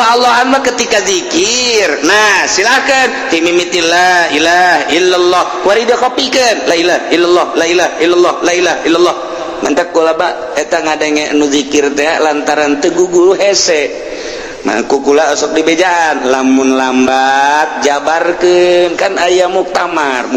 Allah-Allahan mah ketika zikir. Nah, silakan timimiti la ilaha illallah. Warida kopikeun la ilaha illallah, la ilaha illallah, la ilaha illallah. Mantak kulaba eta ngadenge nu zikir teh lantaran teu guguru hese. Nah, kukula sok dibejaan lamun lambat jabarkeun kan aya muktamar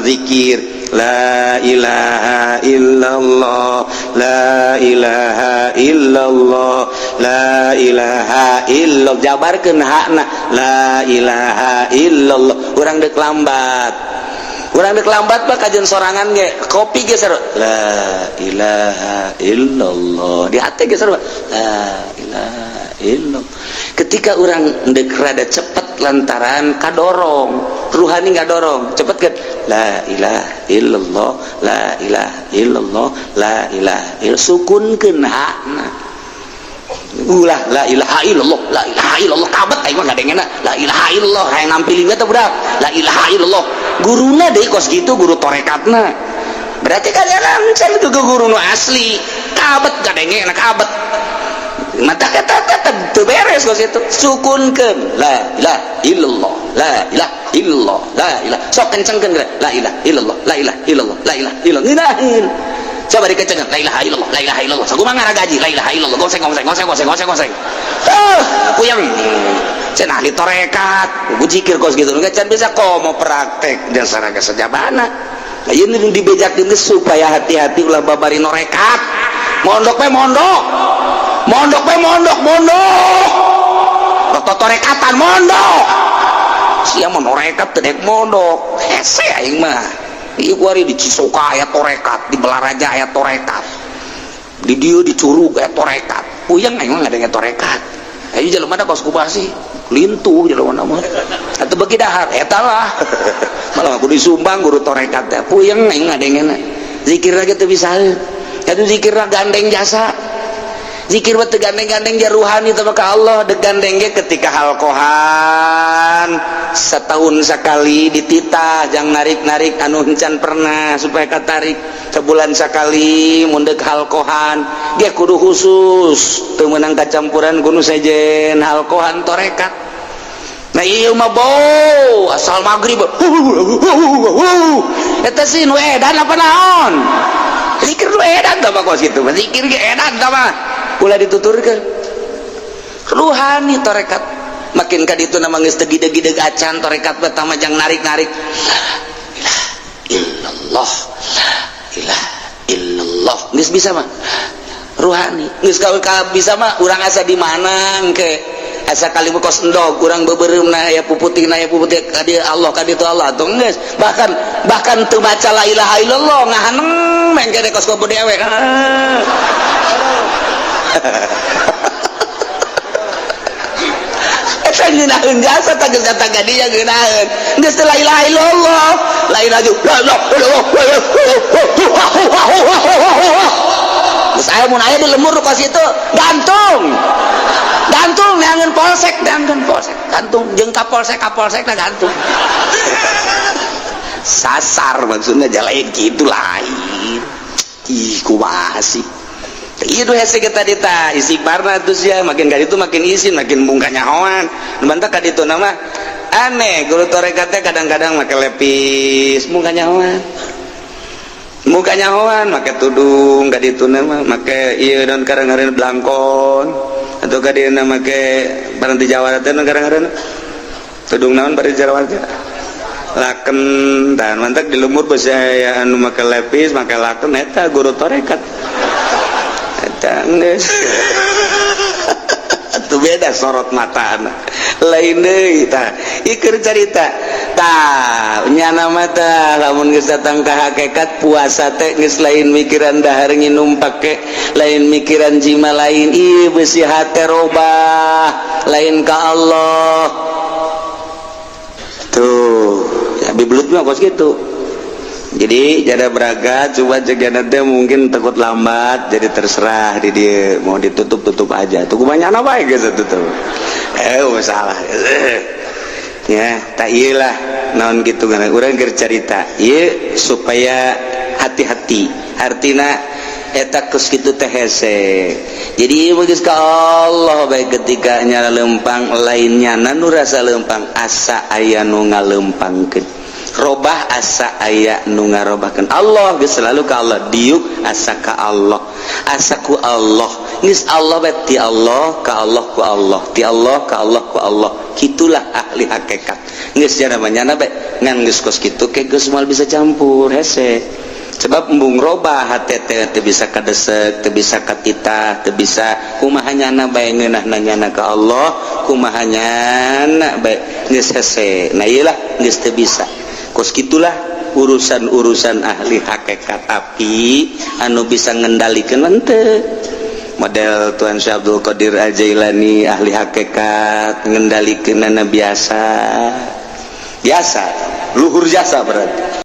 zikir la ilaha illallah, la ilaha illallah, la ilaha illallah, jabarkeun hakna la ilaha illallah. Urang deuk lambat mah kajian sorangan ge kopi ge sarua la ilaha illallah, di hate ge sarua la ilaha illallah. Ketika orang deuk rada cepet lantaran kadorong ruhani ngadorong cepet kan la ilaha illallah, la ilaha illallah, la ilaha illallah, sukunkeun hakna ulah la ilaha illallah, la ilaha illallah kabet aing mah ngadengena la ilaha illallah hayang nampilin eta budak la ilaha illallah. Guruna deui kos kitu guru torekatna berarti kadang can guru nu asli kabet ngadenge enak kabet mata kata teu beres kos itu sukunkeun la ilaha illallah, la ilaha illallah, la ilaha sok kencengkeun la ilaha illallah, la ilaha illallah, la ilaha illallah ngeunaheun coba dikecengeun la ilaha illallah, la ilaha illallah sakumaha ngaragaji la ilaha illallah goseng puyeng can ahli torekat zikir kos gitu can bisa komo praktek dasar ke sejabana. Lah ieu nu dibejakeun supaya hati-hati ulah babari norekat mondok roto torekatan mondok sia monorekat teu dek mondok hese aing mah ieu kuari di Cisoka aya torekat, di Belaraja aya torekat, di dieu di Curug aya torekat puyeng aing mah ngadenge torekat. Ayo jelema da kos kubasi lintuh jelema mah atuh beuki dahar eta lah malah aku disumbang guru torekat teh puyeng aing ngadengena zikir lagi teu bisa atuh zikirna gandeng jasa zikir teu gandeng-gandeng ja ruhani teh ka Allah deuk gandeng ge ketika halkohan setahun sekali dititah jang narik-narik anu encan pernah supaya katarik sebulan sekali mun deuk halkohan ge kudu khusus teu meunang kacampuran kudu sejen halkohan torekat. Nah ieu mah bau asal magrib eta sih nu edan apa naon zikir nu edan tah kos kitu zikir ge edan tah mah ulah dituturkeun ruhani torekat makin ka ditu na geus teu gideg-gideg acan torekat pertama jang narik-narik illallah ilaha illallah geus bisa mah ruhani geus ka bisa mah urang asa di mana engke asa kali kos endog urang beubeureummna aya puputihna aya puputih ka dieu Allah ka ditu Allah atuh geus bahkan teu baca la ilaha illallah ngahaneng mengke kos ku dewe eta ngeunaheun jasa tah geus datang ka dieu ngeunaheun geus la ilaha illallah la ilaha illallah geus aya mun aya di lembur kos itu gantung neangeun polsek gantung jeung kapolsek na gantung sasar maksudna jalain kitu lain ih kumaha sih ieu hese kita dita istighfarna tuh sia makin ka ditu makin isin makin bungka nyahoan bantah ka ditu nama aneh guru torekat teh kadang-kadang make lepis bungka nyahoan make tudung ka ditu mah make ieu dan kadang-kadang blangkon atau ka dieuna make paranti Jawa teh kadang-kadang tudung naon paranti Jawa teh laken dan mantak di lumur beusi aya anu make lepis make laken eta guru torekat eta geus atuh beda sorot mata anak lain deui tah ikeur carita tah nya nama tah lamun geus datang ka hakikat puasa teh geus lain mikiran dahar nginum pake lain mikiran jima lain ieu beusi hate robah lain ka Allah tuh ya biblut mah kos gitu. Jadi jada beragat coba jaga nanti mungkin takut lambat jadi terserah di dia mau ditutup aja tuh kebanyakan apa ya guys tutup masalah ya tak iyalah naon gitu kan orang cerita iya supaya hati-hati artinya eta geus kitu teh hese. Jadi ieu geus ka Allah bae ketika nyala lempang lainnya nu rasa lempang asa aya nu ngalempangkeun. Robah asa aya nu ngarobahkeun. Allah geus selalu ka Allah, diuk asa ka Allah. Asa ku Allah. Geus Allah bae ti Allah ka Allah ku Allah. Ti Allah ka Allah ku Allah. Kitulah ahli hakikat. Geus jana manyana bae ngan geus kos kitu ke geus moal bisa campur hese. Sebab embung robah hate teh teu bisa kadesek, teu bisa katitah, teu bisa kumaha nyana bae ngeunah nanyana ka Allah, kumaha nyana bae geus hese. Nah iyalah geus teu bisa. Kos kitulah urusan-urusan ahli hakikat, tapi anu bisa ngendalikeun teu. Model Tuan Syekh Abdul Qadir Al-Jailani ahli hakikat ngendalikeunna biasa luhur jasa berarti.